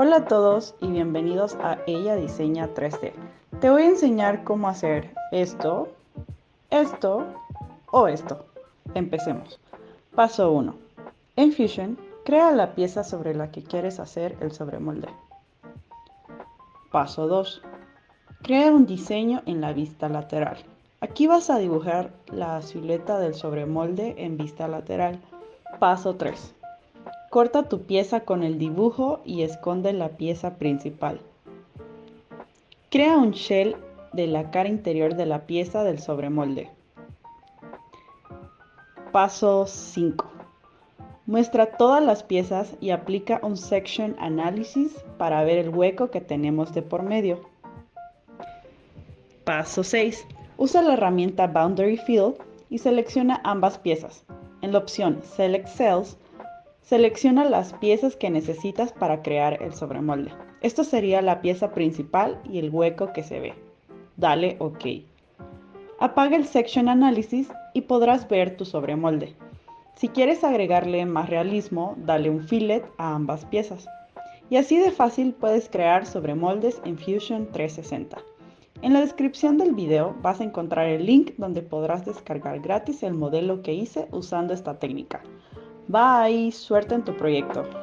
Hola a todos y bienvenidos a Ella Diseña 3D. Te voy a enseñar cómo hacer esto, esto o esto. Empecemos. Paso 1. En Fusion, crea la pieza sobre la que quieres hacer el sobremolde. Paso 2. Crea un diseño en la vista lateral. Aquí vas a dibujar la silueta del sobremolde en vista lateral. Paso 3. Corta tu pieza con el dibujo y esconde la pieza principal. Crea un shell de la cara interior de la pieza del sobremolde. Paso 5. Muestra todas las piezas y aplica un section analysis para ver el hueco que tenemos de por medio. Paso 6. Usa la herramienta Boundary Fill y selecciona ambas piezas. En la opción Select Cells, selecciona las piezas que necesitas para crear el sobremolde. Esto sería la pieza principal y el hueco que se ve. Dale OK. Apaga el Section Analysis y podrás ver tu sobremolde. Si quieres agregarle más realismo, dale un fillet a ambas piezas. Y así de fácil puedes crear sobremoldes en Fusion 360. En la descripción del video vas a encontrar el link donde podrás descargar gratis el modelo que hice usando esta técnica. Bye, suerte en tu proyecto.